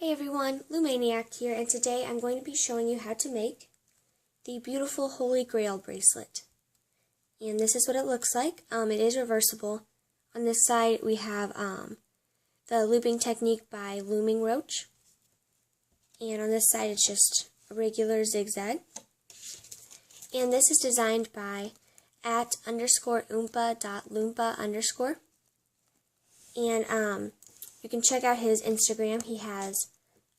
Hey everyone, Loomaniac here, and today I'm going to be showing you how to make the beautiful Holy Grail bracelet. And this is what it looks like. It is reversible. On this side we have the looping technique by Looming Roach. And on this side it's just a regular zigzag. And this is designed by @_oompa.loompa_. And you can check out his Instagram. He has,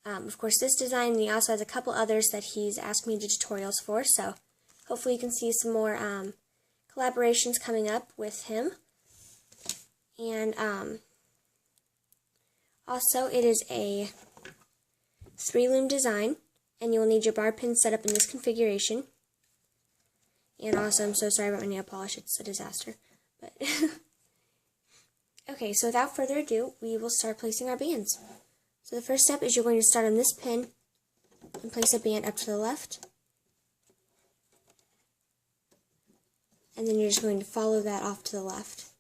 of course, this design, and he also has a couple others that he's asked me to do tutorials for, so hopefully you can see some more collaborations coming up with him. And also, it is a 3-loom design, and you'll need your bar pin set up in this configuration. And also, I'm so sorry about my nail polish, it's a disaster. But okay, so without further ado, we will start placing our bands. So the first step is you're going to start on this pin and place a band up to the left. And then you're just going to follow that off to the left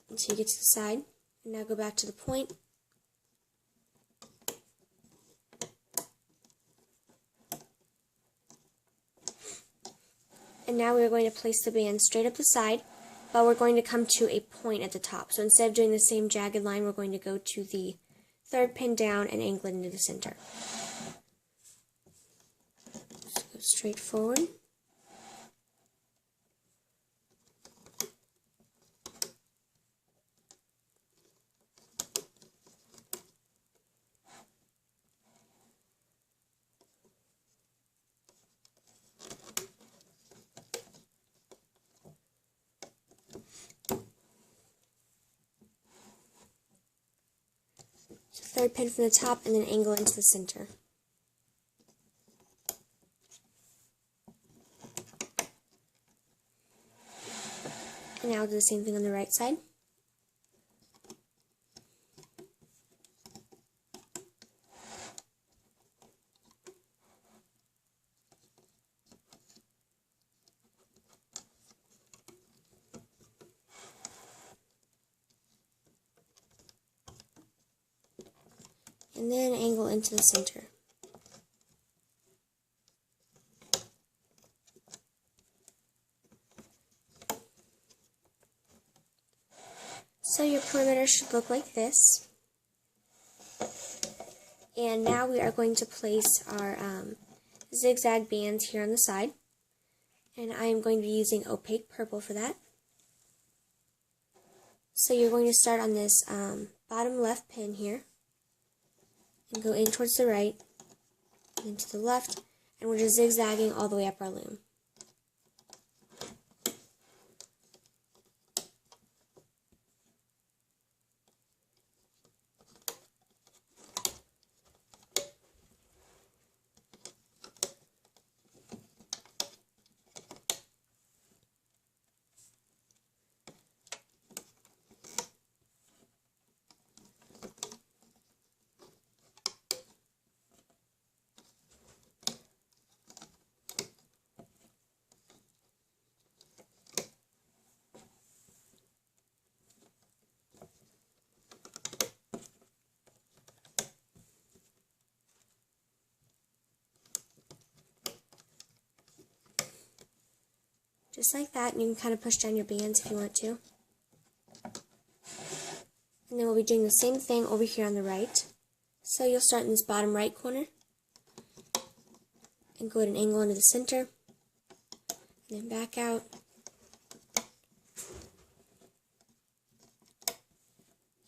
until you get to the side. And now go back to the point. And now we're going to place the band straight up the side, but we're going to come to a point at the top. So instead of doing the same jagged line, we're going to go to the third pin down and angle it into the center. So go straight forward. Third pin from the top and then angle into the center. And now I'll do the same thing on the right side. And then angle into the center. So your perimeter should look like this. And now we are going to place our zigzag bands here on the side. And I am going to be using opaque purple for that. So you're going to start on this bottom left pin here. And go in towards the right, and then to the left, and we're just zigzagging all the way up our loom. Just like that, and you can kind of push down your bands if you want to. And then we'll be doing the same thing over here on the right. So you'll start in this bottom right corner, and go at an angle into the center, and then back out.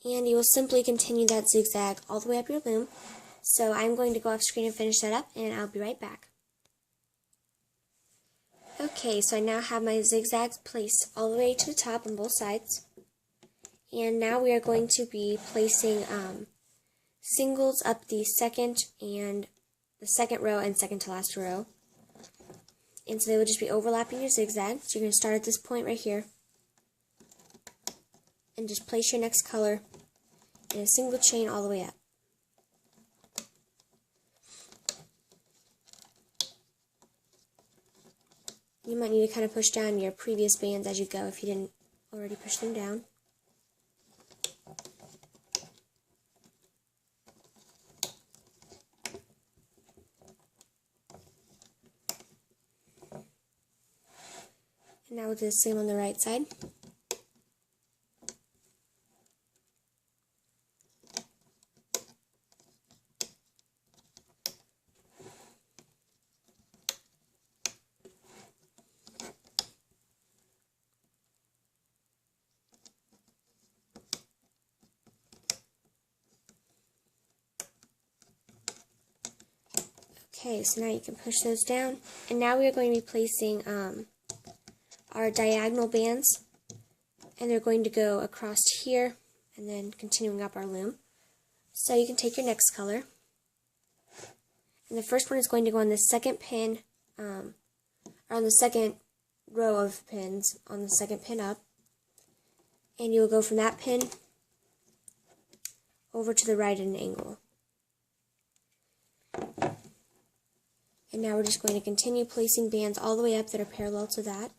And you will simply continue that zigzag all the way up your loom. So I'm going to go off screen and finish that up, and I'll be right back. Okay, so I now have my zigzags placed all the way to the top on both sides. And now we are going to be placing singles up the second row and second to last row. And so they will just be overlapping your zigzag. So you're going to start at this point right here. And just place your next color in a single chain all the way up. You might need to kind of push down your previous bands as you go if you didn't already push them down. And now we'll do the same on the right side. Okay, so now you can push those down. And now we are going to be placing our diagonal bands. And they're going to go across here and then continuing up our loom. So you can take your next color. And the first one is going to go on the second pin, or on the second row of pins, on the second pin up. And you will go from that pin over to the right at an angle. And now we're just going to continue placing bands all the way up that are parallel to that.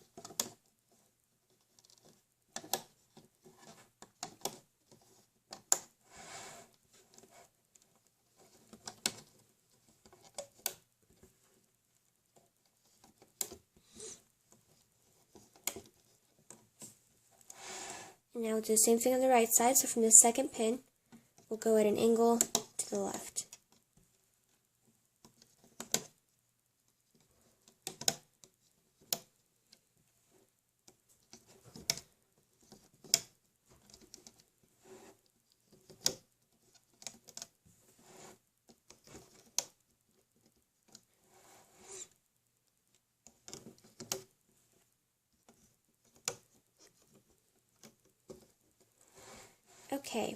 And now we'll do the same thing on the right side. So from the second pin, we'll go at an angle to the left. Okay,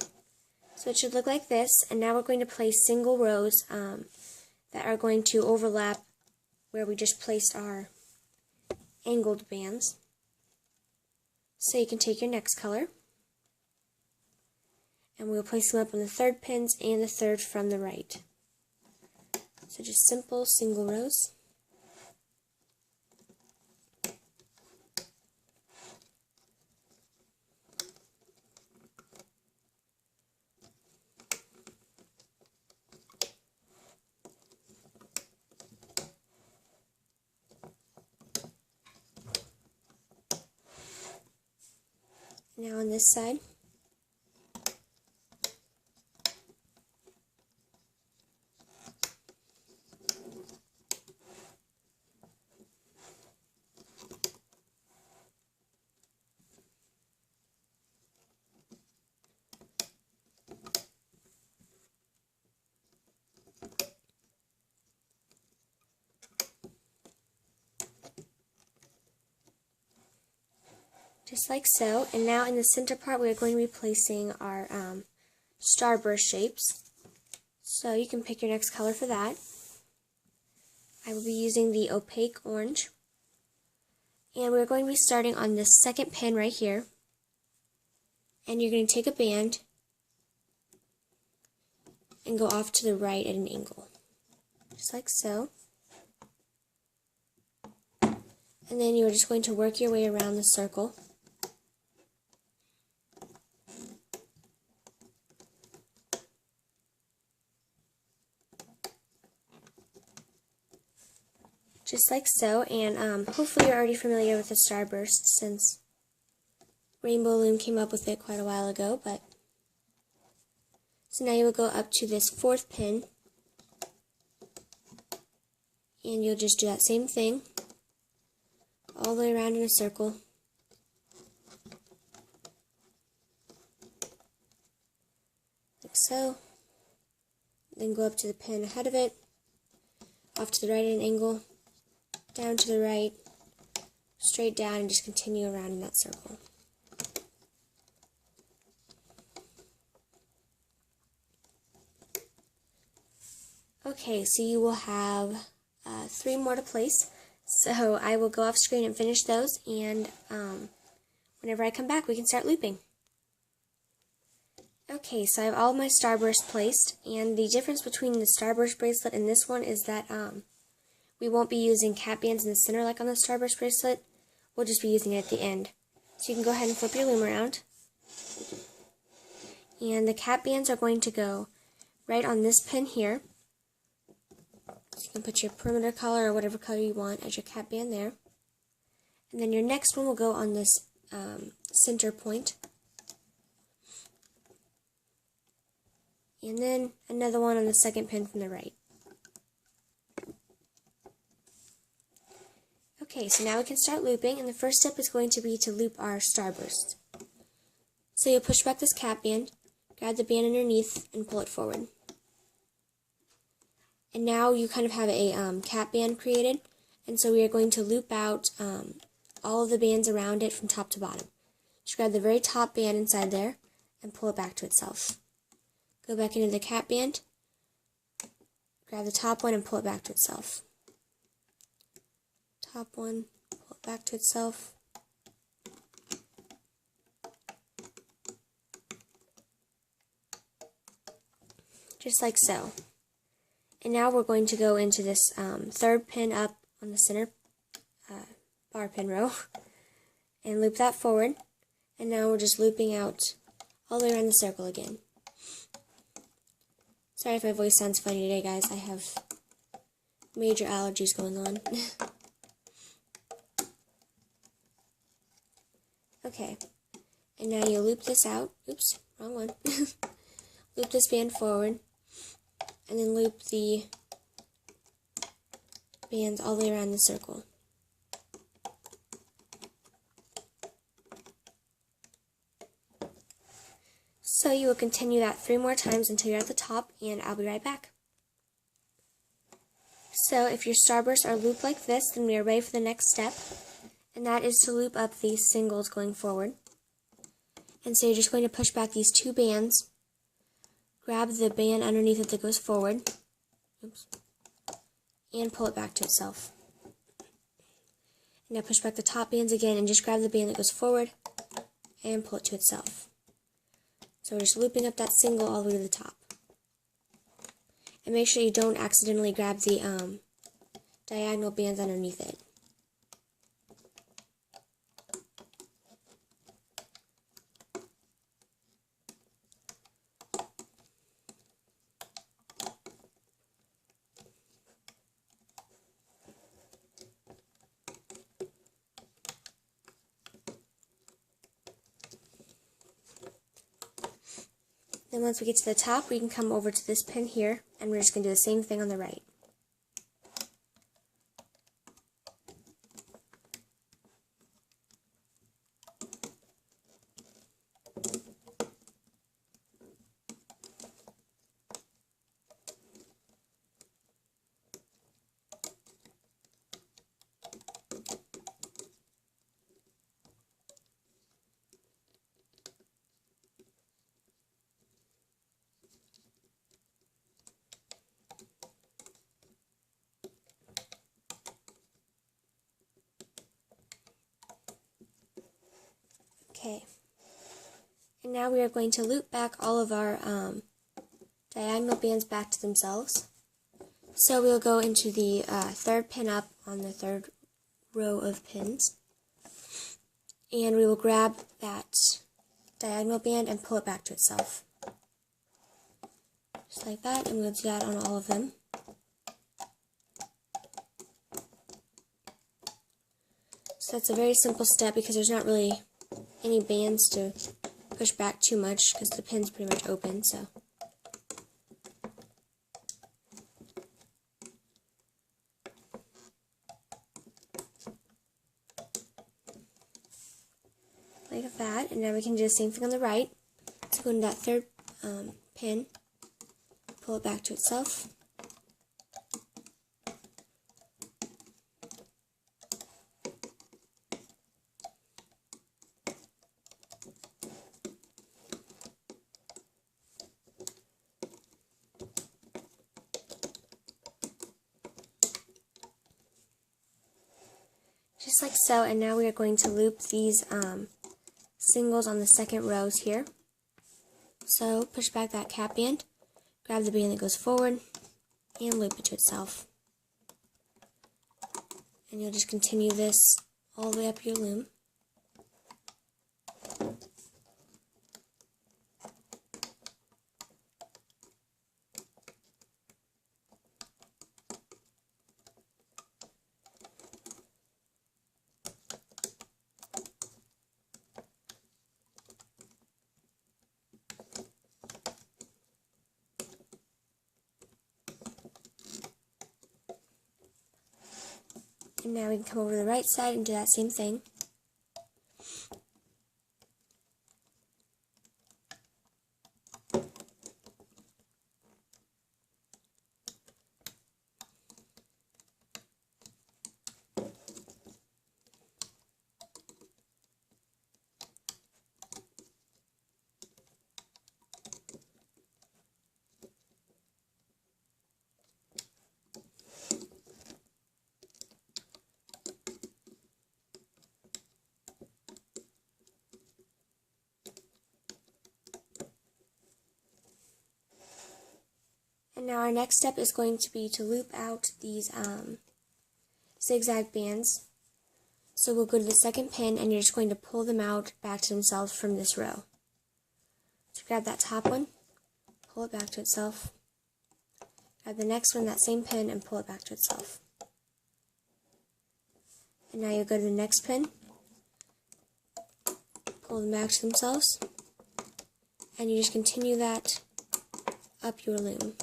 so it should look like this, and now we're going to place single rows that are going to overlap where we just placed our angled bands. So you can take your next color, and we'll place them up on the third pins and the third from the right. So just simple single rows. Now on this side, just like so. And now in the center part, we are going to be placing our starburst shapes. So you can pick your next color for that. I will be using the opaque orange. And we're going to be starting on this second pin right here. And you're going to take a band and go off to the right at an angle. Just like so. And then you're just going to work your way around the circle. Just like so, and hopefully you're already familiar with the starburst since Rainbow Loom came up with it quite a while ago. But so now you will go up to this fourth pin, and you'll just do that same thing all the way around in a circle. Like so. Then go up to the pin ahead of it, off to the right at an angle, down to the right, straight down, and just continue around in that circle. Okay, so you will have 3 more to place. So I will go off screen and finish those, and whenever I come back, we can start looping. Okay, so I have all of my starburst placed, and the difference between the starburst bracelet and this one is that we won't be using cap bands in the center like on the starburst bracelet. We'll just be using it at the end. So you can go ahead and flip your loom around. And the cap bands are going to go right on this pin here. So you can put your perimeter color or whatever color you want as your cap band there. And then your next one will go on this center point. And then another one on the second pin from the right. Okay, so now we can start looping, and the first step is going to be to loop our starburst. So you'll push back this cap band, grab the band underneath, and pull it forward. And now you kind of have a cap band created, and so we are going to loop out all of the bands around it from top to bottom. Just grab the very top band inside there and pull it back to itself. Go back into the cap band, grab the top one and pull it back to itself. Top one, pull it back to itself. Just like so. And now we're going to go into this third pin up on the center bar pin row and loop that forward. And now we're just looping out all the way around the circle again. Sorry if my voice sounds funny today, guys. I have major allergies going on. Okay, and now you loop this out. Oops, wrong one. Loop this band forward, and then loop the bands all the way around the circle. So you will continue that 3 more times until you're at the top, and I'll be right back. So if your starbursts are looped like this, then we are ready for the next step, and that is to loop up these singles going forward. And so you're just going to push back these 2 bands, grab the band underneath it that goes forward, oops, and pull it back to itself. Now push back the top bands again and just grab the band that goes forward and pull it to itself. So we're just looping up that single all the way to the top. And make sure you don't accidentally grab the diagonal bands underneath it. Then once we get to the top, we can come over to this pin here, and we're just going to do the same thing on the right. Okay, and now we are going to loop back all of our diagonal bands back to themselves. So we'll go into the third pin up on the third row of pins, and we will grab that diagonal band and pull it back to itself. Just like that, and we'll do that on all of them. So that's a very simple step because there's not really any bands to push back too much because the pin's pretty much open, so. Like that, and now we can do the same thing on the right. So go into that third pin, pull it back to itself. Just like so, and now we are going to loop these singles on the second rows here. So push back that cap band, grab the band that goes forward, and loop it to itself. And you'll just continue this all the way up your loom. And now we can come over to the right side and do that same thing. And now our next step is going to be to loop out these zigzag bands. So we'll go to the second pin and you're just going to pull them out back to themselves from this row. So grab that top one, pull it back to itself. Grab the next one, that same pin, and pull it back to itself. And now you'll go to the next pin, pull them back to themselves, and you just continue that up your loom.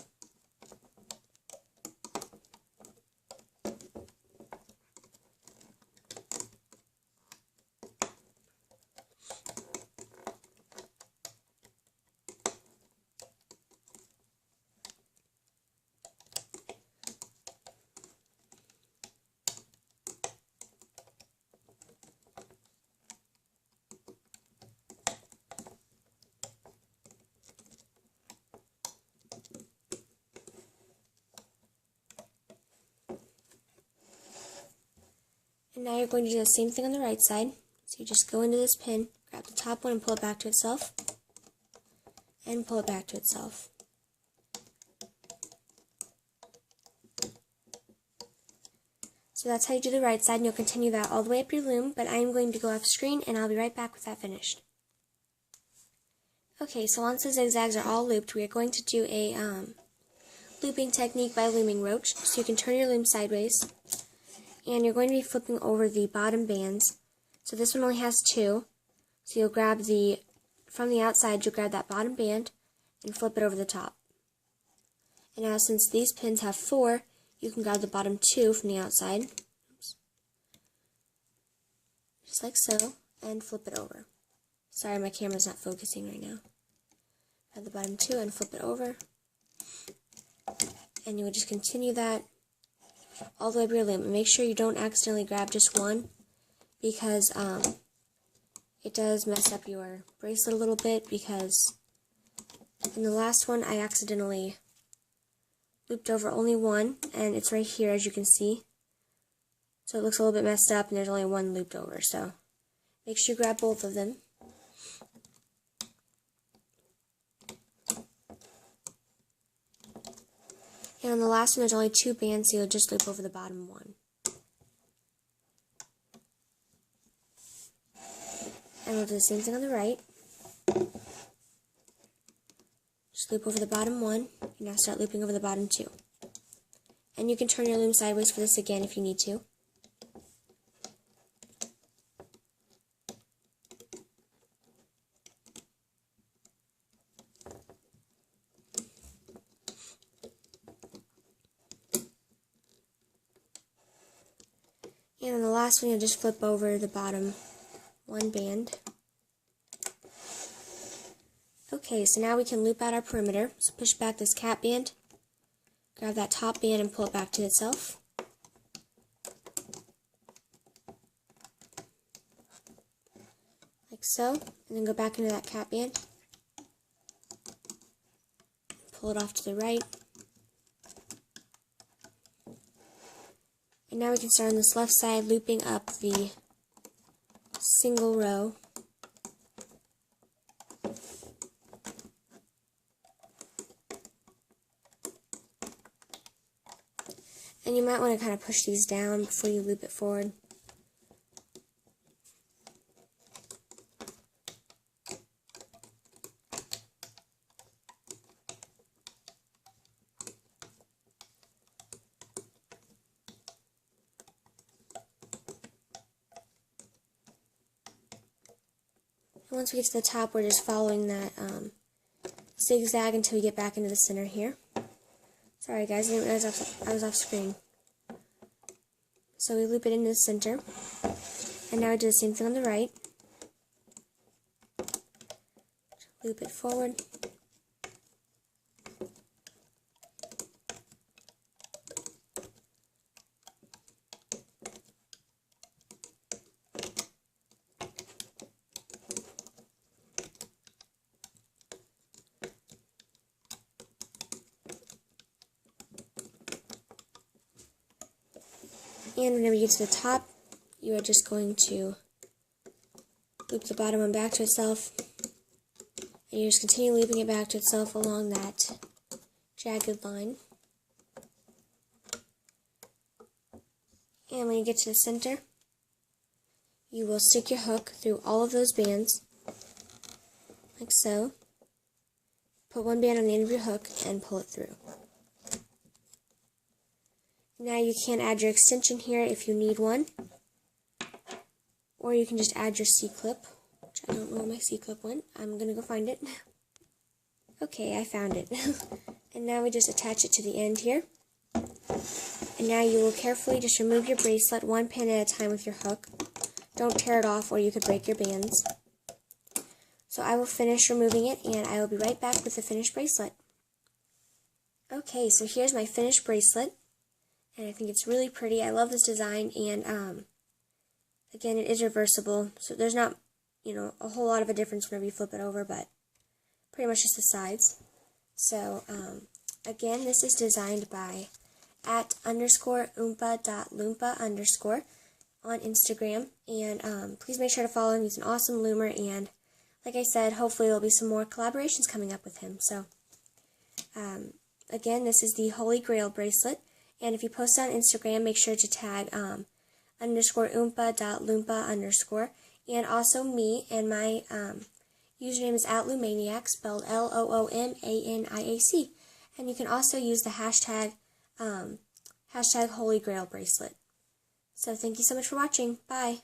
And now you're going to do the same thing on the right side. So you just go into this pin, grab the top one and pull it back to itself, and pull it back to itself. So that's how you do the right side, and you'll continue that all the way up your loom, but I'm going to go off screen and I'll be right back with that finished. Okay, so once the zigzags are all looped, we are going to do a looping technique by looming roach. So you can turn your loom sideways, and you're going to be flipping over the bottom bands. So this one only has 2, so you'll grab from the outside, you'll grab that bottom band and flip it over the top. And now since these pins have 4, you can grab the bottom 2 from the outside, just like so, and flip it over. Sorry, my camera's not focusing right now. Grab the bottom 2 and flip it over, and you would just continue that all the way up your loom. And make sure you don't accidentally grab just one, because it does mess up your bracelet a little bit, because in the last one I accidentally looped over only one, and it's right here as you can see. So it looks a little bit messed up and there's only one looped over, so make sure you grab both of them. And on the last one there's only 2 bands, so you'll just loop over the bottom one. And we'll do the same thing on the right. Just loop over the bottom one, and now start looping over the bottom 2. And you can turn your loom sideways for this again if you need to. And on the last one, you'll just flip over the bottom one band. Okay, so now we can loop out our perimeter. So push back this cap band, grab that top band and pull it back to itself. Like so, and then go back into that cap band. Pull it off to the right. And now we can start on this left side, looping up the single row. And you might want to kind of push these down before you loop it forward. And once we get to the top, we're just following that zigzag until we get back into the center here. Sorry guys, I didn't realize I was off screen. So we loop it into the center. And now we do the same thing on the right. Loop it forward. And whenever you get to the top, you are just going to loop the bottom one back to itself, and you just continue looping it back to itself along that jagged line. And when you get to the center, you will stick your hook through all of those bands, like so. Put one band on the end of your hook and pull it through. Now you can add your extension here if you need one, or you can just add your C-clip, which I don't know where my C-clip went. I'm going to go find it. Okay, I found it. And now we just attach it to the end here. And now you will carefully just remove your bracelet one pin at a time with your hook. Don't tear it off or you could break your bands. So I will finish removing it and I will be right back with the finished bracelet. Okay, so here's my finished bracelet. And I think it's really pretty. I love this design, and again, it is reversible, so there's not, a whole lot of a difference whenever you flip it over, but pretty much just the sides. So, again, this is designed by @_oompa.loompa_ on Instagram, and please make sure to follow him. He's an awesome loomer, and like I said, hopefully there'll be some more collaborations coming up with him. So, again, this is the Holy Grail bracelet. And if you post it on Instagram, make sure to tag _oompa.loompa_, and also me, and my username is @Loomaniac, spelled LOOMANIAC. And you can also use the hashtag Holy Grail bracelet. So thank you so much for watching. Bye.